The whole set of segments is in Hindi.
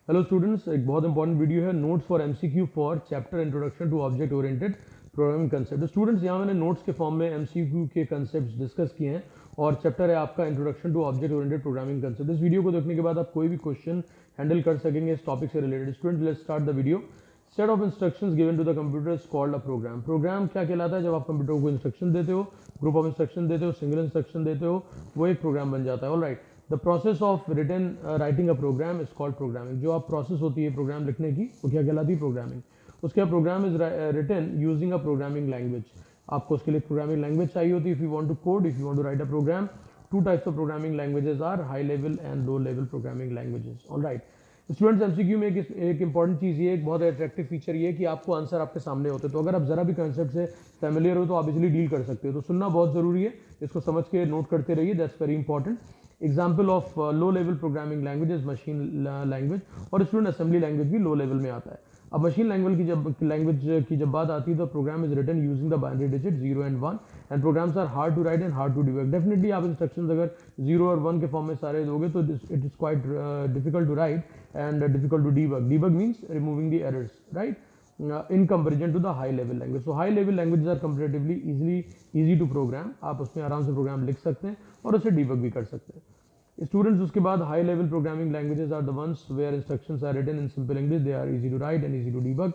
हेलो स्टूडेंट्स, एक बहुत इंपॉर्टेंट वीडियो है notes for MCQ for chapter introduction to object oriented programming concept. Students, यहाँ मैंने नोट्स के फॉर्म में एमसीक्यू के कंसेप्ट्स डिस्कस किए हैं और चैप्टर है आपका introduction to object oriented programming concept. इस वीडियो को देखने के बाद आप कोई भी क्वेश्चन हैंडल कर सकेंगे इस टॉपिक से related. Students, let's start the video. Set of instructions given to the computer is called a program. Program क्या कहलाता है? जब आप कंप्यूटर को इंस्ट्रक्शन देते हो, ग्रुप ऑफ इंस्ट्रक्शन देते हो, सिंगल इंस्ट्रक्शन देते हो, वो एक प्रोग्राम बन जाता है। Alright, the process of writing a program is called programming. जो आप प्रोसेस होती है प्रोग्राम लिखने की, वो क्या कहलाती है? प्रोग्रामिंग। उसके बाद program is written using a programming language. आपको उसके लिए प्रोग्रामिंग लैंग्वेज चाहिए होती है। If you want to code, if you want to write a program, two types of programming languages are high level and low level programming languages. Alright students, MCQ में एक इंपॉर्टेंट चीज़ ये, एक बहुत अट्रैक्टिव फीचर ये कि आपको आंसर आपके सामने होते हैं। तो अगर आप जरा भी कंसेप्ट से फैमिलियर हो तो आप इजिली डील कर सकते हो। तो सुनना बहुत जरूरी है, इसको समझ के नोट करते रहिए, that's very important. Example of low level programming language is machine language, और स्टूडेंट असेंबली लैंग्वेज भी लो लेवल में आता है। अब मशीन लैंग्वेज की जब बात आती है तो program is written using the binary digit 0 and 1 and programs are hard to write and hard to debug. Definitely आप इंस्ट्रक्शंस अगर 0 और 1 के फॉर्म में सारे दोगे तो it is quite difficult to write and difficult to debug. Debug means removing the errors, right, in comparison to the high level language. So high level languages are comparatively easy to program. आप उसमें आराम से प्रोग्राम लिख सकते हैं और उसे डिबग भी कर सकते हैं। स्टूडेंट्स, उसके बाद high level programming languages are the ones where instructions are written in simple English, they are easy to write and easy to debug.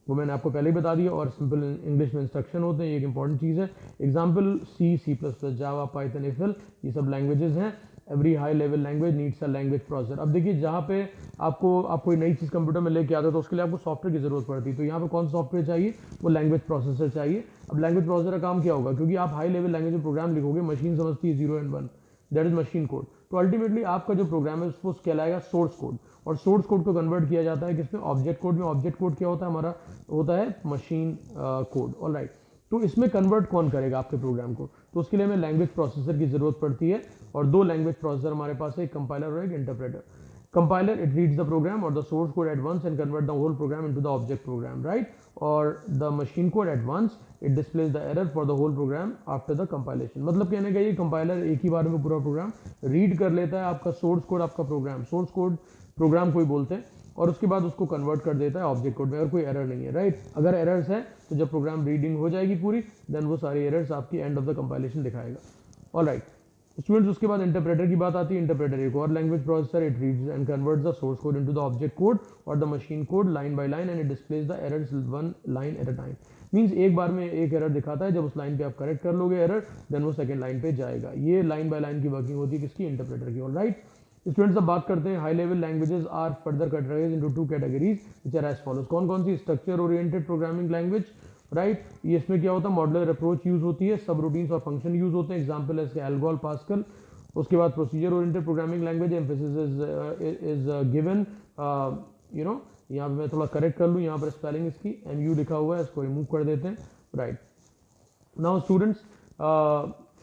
वो मैंने आपको पहले ही बता दिया। और सिंपल इंग्लिश में इंस्ट्रक्शन होते हैं, ये एक इंपॉर्टेंट चीज़ है। एग्जाम्पल C++, जावा, पाइथन, एफएल, ये सब लैंग्वेजेस हैं। Every high level language needs a language processor. अब देखिए, जहाँ पे आप कोई नई चीज़ कंप्यूटर में लेके आते हो तो उसके लिए आपको सॉफ्टवेयर की जरूरत पड़ती है। तो यहाँ पे कौन सा सॉफ्टवेयर चाहिए? वो लैंग्वेज प्रोसेसर चाहिए। अब लैंग्वेज प्रोसेसर का काम क्या होगा? क्योंकि आप हाई लेवल लैंग्वेज में प्रोग्राम लिखोगे, मशीन समझती है 0 and 1, that is machine code. तो अल्टीमेटली आपका जो प्रोग्राम है उसको कहलाएगा सोर्स कोड, और सोर्स कोड को कन्वर्ट किया जाता है किसमें? ऑब्जेक्ट कोड में। ऑब्जेक्ट कोड क्या होता है? हमारा होता है मशीन कोड। ऑलराइट, तो इसमें कन्वर्ट कौन करेगा आपके प्रोग्राम को? तो उसके लिए हमें लैंग्वेज प्रोसेसर की जरूरत पड़ती है, और दो लैंग्वेज प्रोसेसर हमारे पास है, एक कंपाइलर और एक interpreter. Compiler, it reads the program और the source code at once and convert the whole program into the object program, right. और the machine code at once it displays the error for the whole program after the compilation. मतलब कहने का ये, कंपाइलर एक ही बार में पूरा प्रोग्राम रीड कर लेता है, आपका सोर्स कोड, आपका प्रोग्राम, सोर्स कोड प्रोग्राम को ही बोलते हैं, और उसके बाद उसको कन्वर्ट कर देता है ऑब्जेक्ट कोड में, अगर कोई एरर नहीं है, राइट। अगर एरर्स है तो जब प्रोग्राम रीडिंग हो जाएगी पूरी, देन वो सारी एरर्स आपकी एंड ऑफ द कंपाइलेशन दिखाएगा। ऑलराइट स्टूडेंट्स, उसके बाद इंटरप्रेटर की बात आती है। इंटरप्रेटर एक और language processor, it reads and converts the source code into the object code और the machine code line by line and it displays the errors one line at a time. Means एक बार में एक एरर दिखाता है, जब उस लाइन पे आप करेक्ट कर लोगे एरर, देन वो सेकंड लाइन पे जाएगा। ये लाइन बाय लाइन की वर्किंग होती है किसकी? इंटरप्रेटर की। ऑलराइट स्टूडेंट्स, अब बात करते हैं high level languages are further categorised into two categories which are as follows. कौन कौन सी? Structure oriented programming language, right, ये इसमें क्या होता है? मॉडुलर अप्रोच यूज होती है, सब रूटीन्स और फंक्शन यूज होते हैं। एग्जांपल है इसके एल्गोल, पास्कल। उसके बाद procedure oriented programming language, emphasis is given, you know, यहाँ पे मैं थोड़ा करेक्ट कर लूँ, यहाँ पर स्पेलिंग इसकी MU लिखा हुआ है, इसको रिमूव कर देते हैं, right. Now students,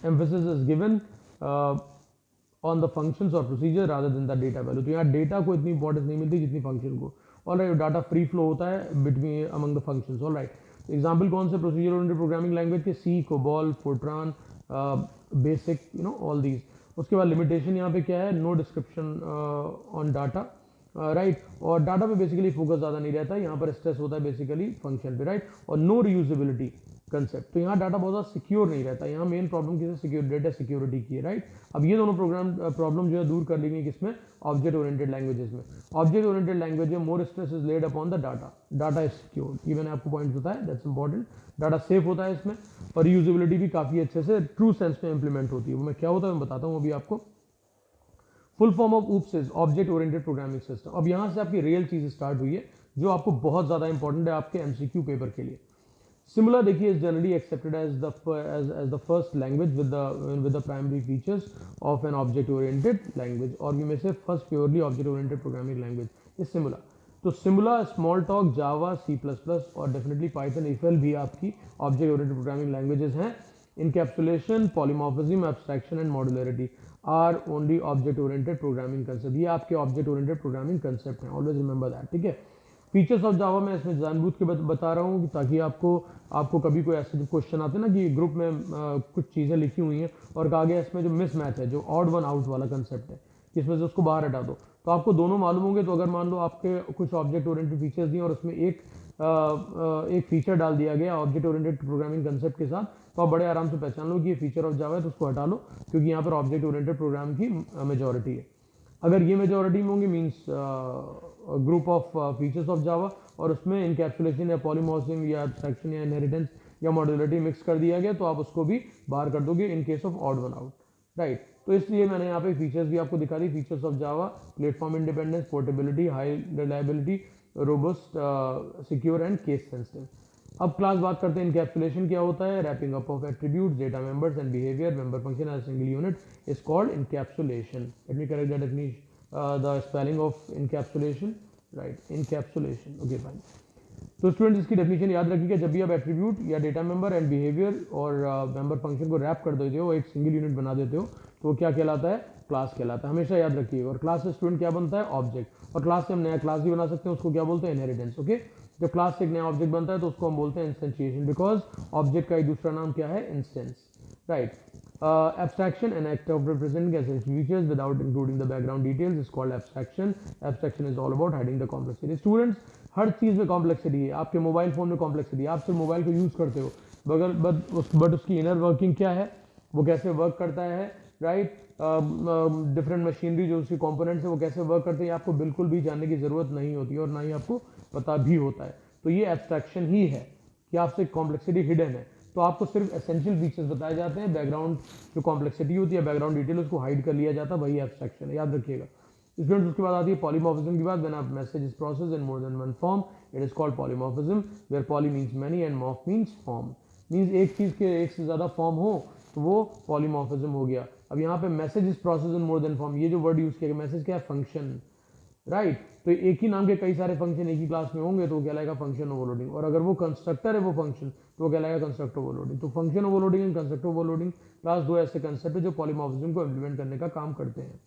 emphasis is given on the functions और procedure rather than the data value. तो यहाँ डेटा को इतनी इंपॉर्टेंस नहीं मिलती जितनी फंक्शन को। ऑलराइट, डाटा फ्री फ्लो होता है between among the functions. Alright, example कौन से? प्रोसीजर ओरिएंटेड प्रोग्रामिंग लैंग्वेज के C, COBOL, Fortran, basic, you know, all these. उसके बाद लिमिटेशन यहाँ पे क्या है? No description on data, right, और डाटा पे बेसिकली फोकस ज़्यादा नहीं रहता है, यहाँ पर स्ट्रेस होता है बेसिकली फंक्शन पे, राइट। और नो रीयूजेबिलिटी कंसेप्ट, तो यहाँ डाटा बहुत ज़्यादा सिक्योर नहीं रहता। यहाँ मेन प्रॉब्लम किसी सिक्योर डेटा सिक्योरिटी की है, राइट। अब ये दोनों प्रॉब्लम जो है दूर कर ली गई किसमें? ऑब्जेक्ट ओरिएंटेड लैंग्वेजेस में। ऑब्जेक्ट ओरिएंटेड लैंग्वेज में more stress is laid upon the data, data is secure. ये मैंने आपको पॉइंट बताया, दैट्स इंपॉर्टेंट। डाटा सेफ होता है इसमें, और रीयूजेबिलिटी भी काफ़ी अच्छे से ट्रू सेंस में इंप्लीमेंट होती है। वो मैं क्या होता है मैं बताता हूँ अभी आपको। Full form of oops is object oriented programming system. अब यहाँ से आपकी रियल चीज स्टार्ट हुई है जो आपको बहुत ज्यादा इंपॉर्टेंट है आपके MCQ पेपर के लिए। सिमिलर देखिए is generally accepted as the first language with the primary features of an object oriented language, और में से first purely object oriented programming language is Simula. तो Simula, Smalltalk, Java, C++ और डेफिनेटली पाइथन, एफएल भी आपकी ऑब्जेक्ट ओरिएंटेड प्रोग्रामिंग लैंग्वेजेस हैं। Encapsulation, polymorphism, abstraction and modularity are only object oriented programming concept. ये आपके ऑब्जेक्ट ओरिएंटेड प्रोग्रामिंग कंसेप्ट हैं, ऑलवेज रिमेंबर दैट, ठीक है। फीचर्स ऑफ जावा में इसमें जानबूझ के बता रहा हूँ ताकि आपको कभी कोई ऐसे क्वेश्चन आते हैं ना कि ग्रुप में कुछ चीज़ें लिखी हुई हैं और कहा गया इसमें जो मिस मैच है, जो ऑड वन आउट वाला कंसेप्ट है, इसमें से उसको बाहर हटा दो, तो आपको दोनों मालूम होंगे। तो अगर मान लो आपके कुछ ऑब्जेक्ट ओरिएंटेड फीचर्स दिए और उसमें एक फीचर डाल दिया गया ऑब्जेक्ट ओरिएंटेड प्रोग्रामिंग कंसेप्ट के साथ, तो आप बड़े आराम से पहचान लो कि ये फीचर ऑफ जावा है, तो उसको हटा लो, क्योंकि यहाँ पर ऑब्जेक्ट ओरिएंटेड प्रोग्राम की मेजोरिटी है। अगर ये मेजोरिटी में होंगी means group of features of जावा, और उसमें इनकैप्सुलेशन या पॉलीमॉर्फिज्म या एब्स्ट्रैक्शन या इनहेरिटेंस या मॉड्यूलरिटी मिक्स कर दिया गया, तो आप उसको भी बाहर कर दोगे in case of odd one out, right. तो इसलिए मैंने यहाँ पे फीचर्स भी आपको दिखा दी, features of Java, platform independence, portability, high reliability, robust, secure and case sensitive. अब क्लास बात करते हैं इनकैप्सुलेशन क्या होता है। Wrapping up of attributes, data members and behaviour, member function as single unit is called encapsulation. Let me correct the definition, the spelling of encapsulation, right, encapsulation, okay fine. तो स्टूडेंट्स इसकी डेफिनेशन याद रखिएगा, जब भी आप एट्रीब्यूट या डेटा मेंबर एंड बिहेवियर और मेंबर फंक्शन को रैप कर देते हो, एक सिंगल यूनिट बना देते हो, तो वो क्या कहलाता है, क्लास कहलाता है, हमेशा याद रखिएगा। और क्लास से स्टूडेंट क्या बनता है, ऑब्जेक्ट, और क्लास से हम नया क्लास भी बना सकते हैं, उसको क्या बोलते हैं, इनहेरिटेंस, ओके। जब क्लास से एक नया ऑब्जेक्ट बनता है तो उसको हम बोलते हैं इंस्टेंशिएशन, बिकॉज ऑब्जेक्ट का एक दूसरा नाम क्या है, instance, right. Abstraction, an act of representing essential features without including the background details is called abstraction. Abstraction is all about hiding the complexity. Students, हर चीज़ में कॉम्प्लेक्सिटी है, आपके मोबाइल फ़ोन में कॉम्प्लेक्सिटी है, आप सिर्फ मोबाइल को यूज़ करते हो, बट उसकी इनर वर्किंग क्या है, वो कैसे वर्क करता है, राइट। डिफरेंट मशीनरी जो उसकी कंपोनेंट्स है वो कैसे वर्क करते हैं, आपको बिल्कुल भी जानने की ज़रूरत नहीं होती है, और ना ही आपको पता भी होता है। तो ये एब्स्ट्रैक्शन ही है कि आपसे कॉम्प्लेक्सिटी हिडन है, तो आपको सिर्फ एसेंशियल फीचर्स बताए जाते हैं, बैकग्राउंड जो कॉम्प्लेक्सिटी होती है, बैकग्राउंड डिटेल, उसको हाइड कर लिया जाता है, वही एब्स्ट्रैक्शन है, याद रखिएगा। स्टूडेंट्स, उसके बाद आती है पॉलीमॉर्फिज्म की बात। When a message is processed in more than one form it is called polymorphism, where poly means many and morph means form, means एक चीज़ के एक से ज़्यादा फॉर्म हो तो वो पॉलीमॉर्फिज्म हो गया। अब यहाँ पे message is processed in more then form, ये जो वर्ड यूज़ किया गया, मैसेज क्या है, फंक्शन, राइट। तो एक ही नाम के कई सारे फंक्शन एक ही क्लास में होंगे तो वो कहलाएगा फंक्शन ओवरलोडिंग, और अगर वो कंस्ट्रक्टर है वो फंक्शन, तो वो कहलाएगा कंस्ट्रक्टर ओवरलोडिंग। तो function overloading and constructor overloading class दो ऐसे कंसेप्ट है जो पॉलीमॉर्फिज्म को इंप्लीमेंट करने का काम करते हैं।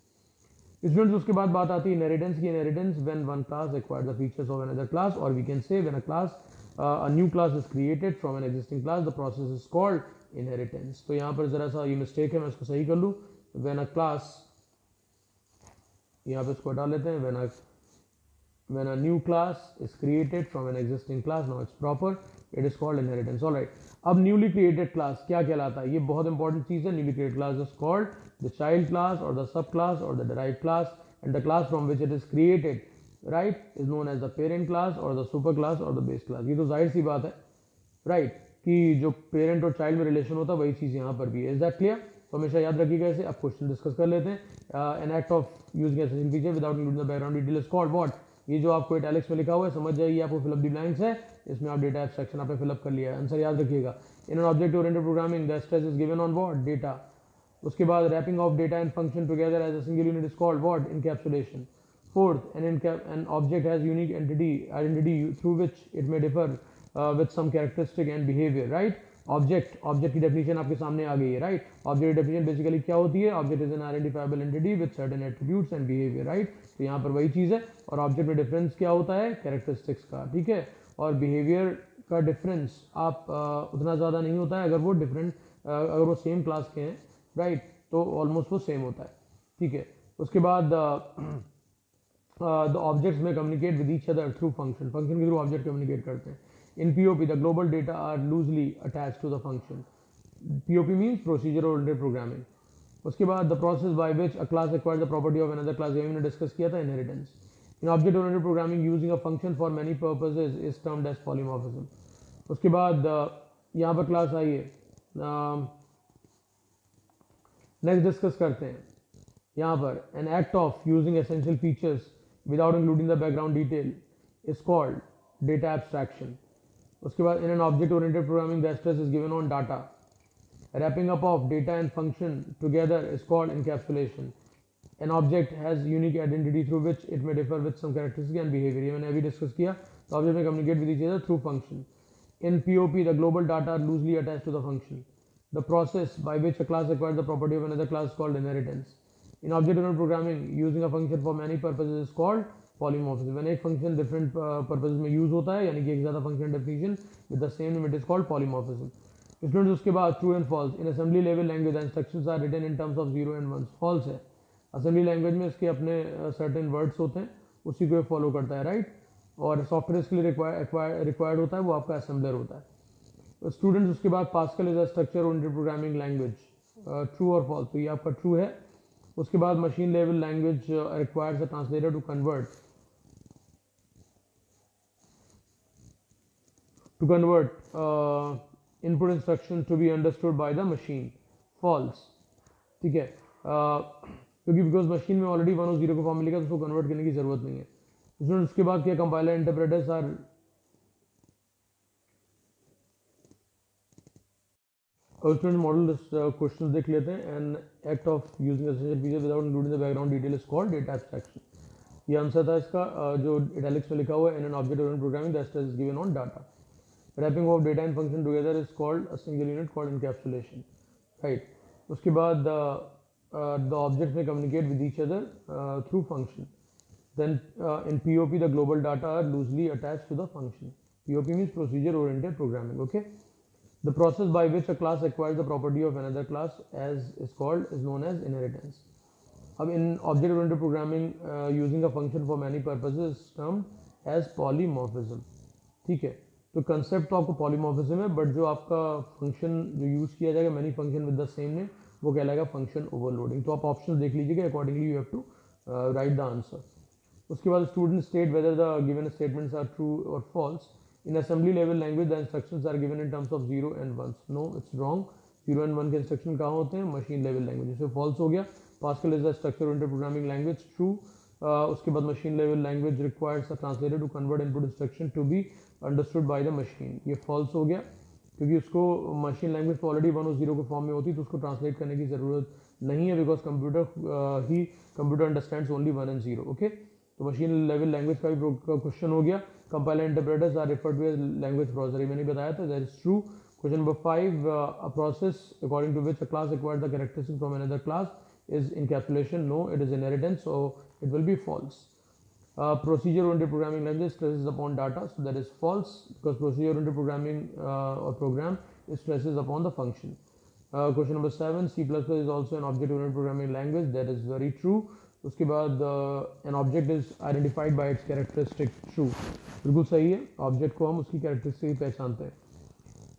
स्टूडेंट्स, उसके बाद बात आती है इनहेरिटेंस की। Inheritance when one class acquires the features of another class, और we can say when a class a new class is created from an existing class, the process is called inheritance. तो यहाँ पर जरा सा ये मिस्टेक है, मैं इसको सही कर लूँ। व्हेन अ क्लास, यहाँ पे इसको हटा लेते हैं, when a new class is created from an existing class, now it's proper, it is called inheritance, all right। अब newly created class क्या कहलाता है, ये बहुत इंपॉर्टेंट चीज़ है। newly created class is called the child class or the sub class or the derived class, and the class from which it is created, right, is known as the parent class or the super class or the base class। ये तो जाहिर सी बात है, राइट, कि जो पेरेंट और चाइल्ड में रिलेशन होता है वही चीज़ यहाँ पर भी है। Is that clear? तो हमेशा याद रखिएगा इसे। अब क्वेश्चन डिस्कस कर लेते हैं। An act of using essential feature without including the background detail is called what. ये जो आपको इटैलिक्स में लिखा हुआ है समझ जाइए, आपको फिलअप द ब्लैंक्स है, इसमें आप डेटा एब्स्ट्रैक्शन आपने फिलअप कर लिया है। आंसर याद रखिएगा। In an object oriented programming the stress is given on what, data. उसके बाद wrapping of data and function together as a single unit is called what, encapsulation. Fourth, an object has unique identity through which it may differ with some characteristic and behavior, right। Object की डेफिनेशन आपके सामने आ गई है, राइट। ऑब्जेक्ट की डेफिनेशन बेसिकली क्या होती है, object is an identifiable entity with certain attributes and behaviour, right. तो यहाँ पर वही चीज़ है। और ऑब्जेक्ट में डिफरेंस क्या होता है, कैरेक्टरिस्टिक्स का, ठीक है। और बिहेवियर का डिफरेंस आप उतना ज़्यादा नहीं होता है अगर वो डिफरेंट, अगर वो सेम क्लास के हैं, राइट, तो ऑलमोस्ट वो सेम होता है, ठीक है। उसके बाद द ऑब्जेक्ट्स में communicate with each other through function के थ्रू ऑब्जेक्ट कम्युनिकेट करते हैं। In POP, the global data are loosely attached to the function. POP means procedure oriented programming. उसके बाद the process by which a class acquires the property of another class, ये हमने डिस्कस किया था, inheritance. In object oriented programming, using a function for many purposes is termed as polymorphism. उसके बाद यहाँ पर क्लास आई है, नेक्स्ट डिस्कस करते हैं यहाँ पर an act of using essential features without including the background detail is called data abstraction. उसके बाद in an object oriented programming the stress is given on data. Wrapping up of data and function together is called encapsulation. An object has unique identity through which it may differ with some characteristic and behaviour, ये मैंने अभी डिस्कस किया। तो object may communicate with each other through function. In POP the global data are loosely attached to the function. The process by which a class acquires the property of another class called inheritance. In object oriented programming using a function for many purposes is called polymorphism. When एक फंक्शन डिफरेंट पर्पस में यूज होता है, यानी कि एक ज़्यादा function definition with the same name, it is called polymorphism. Students, उसके बाद true and false. In assembly level language instructions are written in terms of 0 and 1। False है, असेंबली लैंग्वेज में इसके अपने सर्टेन वर्ड्स होते हैं, उसी को फॉलो करता है, राइट। और सॉफ्टवेयर के लिए रिक्वायर्ड होता है वो आपका असेंबलर होता है। स्टूडेंट्स उसके बाद Pascal is a structure oriented programming language, true और फॉल्स, तो ये आपका ट्रू है। उसके बाद machine level language requires a translator to convert input instruction to be understood by the machine, false, ठीक है। क्योंकि बिकॉज मशीन में ऑलरेडी 1 और 0 को फॉर्म मिलेगा तो उसको कन्वर्ट करने की जरूरत नहीं है। उसके बाद क्या compiler interpreters are student model question देख लेते हैं। An act of using essential feature without including the background detail is called data abstraction. ये आंसर था इसका, जो इटैलिक्स में लिखा हुआ है। In an object oriented programming the stress is given on data. Wrapping of data and function together is called a single unit called encapsulation, right. उसके बाद the objects may communicate with each other through function. Then in POP the global data are loosely attached to the function. POP means procedure oriented programming, okay. The process by which a class acquires the property of another class is known as inheritance. अब in object oriented programming using a function for many purposes is termed as polymorphism, ठीक है। तो कंसेप्ट तो आपको पॉलीमॉर्फिज्म है, बट जो आपका फंक्शन जो यूज किया जाएगा many function with the same name, वो कहलाएगा फंक्शन ओवरलोडिंग। तो आप ऑप्शन देख लीजिएगा, accordingly you have to write the answer. उसके बाद student state whether the given statements are true और false. In assembly level language the instructions are given in terms of 0 and 1। No, it's wrong. 0 and 1 के इंस्ट्रक्शन कहाँ होते हैं? मशीन लेवल लैंग्वेज, इसमें फॉल्स हो गया। Pascal is the structure oriented programming language, true. उसके बाद machine level language requires a translator to convert input instruction to be understood by the machine, ये फॉल्स हो गया, क्योंकि उसको मशीन लैंग्वेज तो ऑलरेडी 1 और 0 के फॉर्म में होती है, तो उसको ट्रांसलेट करने की जरूरत नहीं है, because computer understands only 1 and 0, okay. तो मशीन लेवल लैंग्वेज का भी क्वेश्चन हो गया। Compiler interpreters are referred to as language processor, मैंने बताया था, that is true. Question number 5, a process according to which a class acquired the characteristic from another class is encapsulation. No, it is inheritance, so it will be false. Procedure oriented programming language stresses upon data, so that is false, because procedure oriented programming or program stresses upon the function. Question number 7, C++ is also an object oriented programming language, that is very true. उसके बाद an object is identified by its characteristic, true, बिल्कुल सही है। ऑब्जेक्ट को हम उसकी कैरेक्टरिस्टिक पहचानते हैं।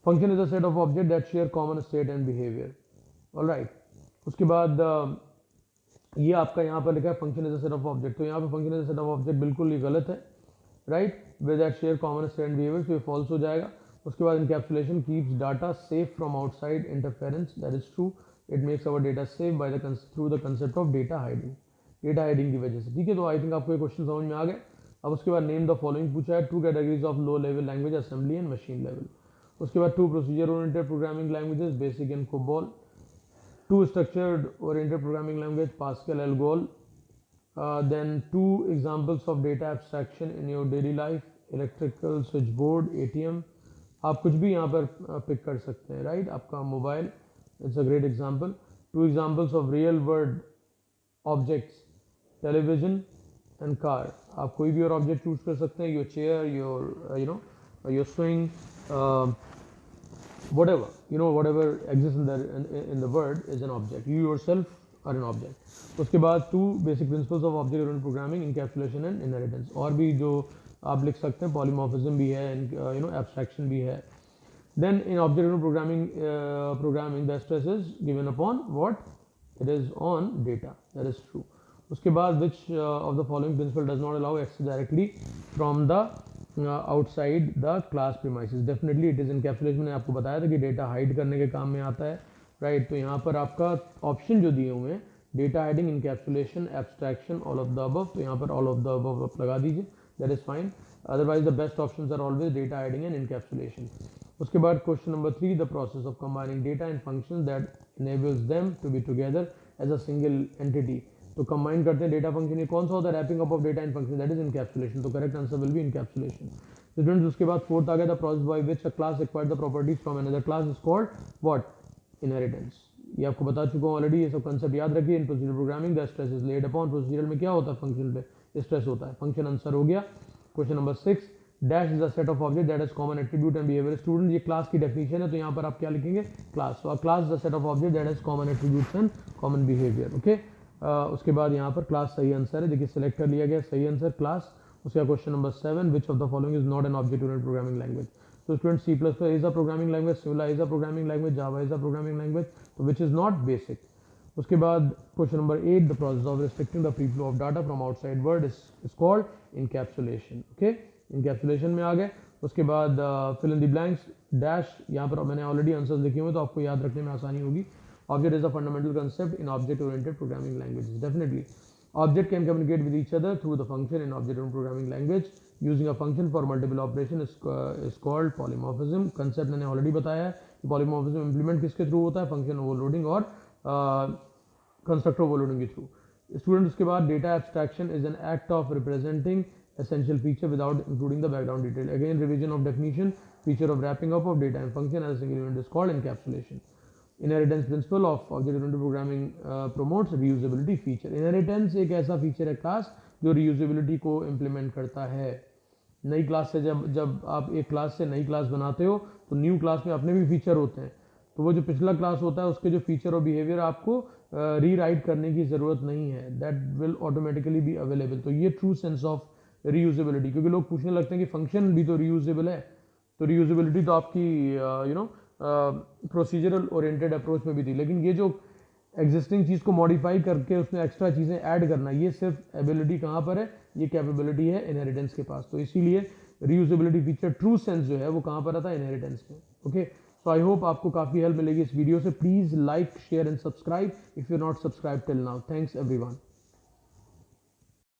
Function is a set of object that share common state and behaviour, alright. उसके बाद ये आपका यहाँ पर लिखा है function is a set of object, तो यहाँ पे function is a set of object बिल्कुल ही गलत है, right. With that share common state and behaviour, तो ये फॉल्स हो जाएगा। उसके बाद encapsulation keeps data safe from outside interference, that is true. It makes our data safe by the through the concept of data hiding, data hiding की वजह से, ठीक है। तो आई थिंक आपको ये क्वेश्चन समझ में आ गए। अब उसके बाद नेम द फॉलोइंग पूछा है, 2 categories of low level language, assembly and machine level. उसके बाद 2 procedure oriented programming languages, basic and COBOL. 2 structured oriented programming language, Pascal, Algol. Then 2 examples of data abstraction in your daily life, electrical switchboard, ATM. आप कुछ भी यहाँ पर पिक कर सकते हैं, राइट। आपका mobile, it's a great example. 2 examples of real world objects, television and car. आप कोई भी और ऑब्जेक्ट चूज कर सकते हैं, your chair, your your swing, whatever exists in the world is an object. You yourself are an object. उसके बाद 2 basic principles of object oriented programming, encapsulation and inheritance. और भी जो आप लिख सकते हैं, polymorphism भी है, abstraction भी है। Then in object oriented programming the stress is given upon what? It is on data, that is true. उसके बाद which of the following principle does not allow access directly from the outside the class premises? Definitely it is encapsulation. मैंने आपको बताया था कि डेटा हाइड करने के काम में आता है, राइट। तो यहाँ पर आपका ऑप्शन जो दिए हुए हैं, data hiding, encapsulation, abstraction, all of the above, तो यहाँ पर ऑल ऑफ द अबव आप लगा दीजिए, that is fine. Otherwise the best options are always data hiding and encapsulation. उसके बाद question number 3, the process of combining data and functions that enables them to be together as a single entity. तो कंबाइन करते हैं डेटा फंक्शन, ये कौन सा होता है? Wrapping up of data and function, that is encapsulation. तो correct answer will be encapsulation. Students उसके बाद 4th आ गया, the process by which a class acquired the properties from another class is called what? Inheritance. ये आपको बता चुका हूं ऑलरेडी, ये सब कंसेप्ट याद रखिए। In procedure programming the stress is laid upon, procedure में क्या होता है? फंक्शन पे स्ट्रेस होता है। फंक्शन आंसर हो गया। Question number 6, dash is a set of object that is common attribute and behaviour. Student ये क्लास की डेफिनेशन है, तो यहाँ पर आप क्या लिखेंगे? क्लास। तो class is a set of object that is common attributes and common behaviour, okay. उसके बाद यहाँ पर क्लास सही आंसर है, देखिए सिलेक्ट कर लिया गया सही आंसर क्लास। उसका question number 7, which of the following is not an object oriented programming language. तो student C plus plus is a programming language, सिविला is a programming language, Java is a programming language, तो विच इज नॉट बेसिक। उसके बाद question number 8, the process of restricting the free flow of data from outside world is called encapsulation. Okay, encapsulation में आ गए। उसके बाद fill in the blanks dash, यहाँ पर मैंने ऑलरेडी आंसर्स लिखे हुए तो आपको याद रखने में आसानी होगी। Object is a fundamental concept in object oriented programming languages. Definitely object can communicate with each other through the function in object oriented programming language using a function for multiple operation is called polymorphism. Concept मैंने ऑलरेडी बताया है कि पॉलीमॉर्फिज्म इंप्लीमेंट किसके थ्रू होता है, फंक्शन ओवरलोडिंग और कंस्ट्रक्टर ओवरलोडिंग के थ्रू। स्टूडेंट उसके बाद data abstraction is an act of representing essential feature without including the background detail. Again, revision of definition, feature of wrapping up of data and function as a single unit is called encapsulation. Inheritance principle of object-oriented programming promotes reusability feature. Inheritance एक ऐसा feature है class जो reusability को implement करता है। नई क्लास से जब आप एक क्लास से नई क्लास बनाते हो तो न्यू क्लास में अपने भी फीचर होते हैं, तो वो जो पिछला क्लास होता है उसके जो फीचर और बिहेवियर आपको रीराइट करने की ज़रूरत नहीं है, that will automatically be available. तो ये ट्रू सेंस ऑफ रीयूजेबिलिटी, क्योंकि लोग पूछने लगते हैं कि फंक्शन भी तो रीयूजेबल है, तो रीयूजेबिलिटी तो आपकी प्रोसीजरल ओरिएंटेड अप्रोच में भी थी, लेकिन ये जो एग्जिस्टिंग चीज़ को मॉडिफाई करके उसमें एक्स्ट्रा चीज़ें ऐड करना, ये सिर्फ एबिलिटी कहाँ पर है, ये कैपेबिलिटी है इनहेरिटेंस के पास। तो इसीलिए रीयूजेबिलिटी फीचर ट्रू सेंस जो है वो कहाँ पर आता है, इनहेरिटेंस में। ओके, सो आई होप आपको काफ़ी हेल्प मिलेगी इस वीडियो से। Please like share and subscribe if you not subscribe till now. Thanks everyone.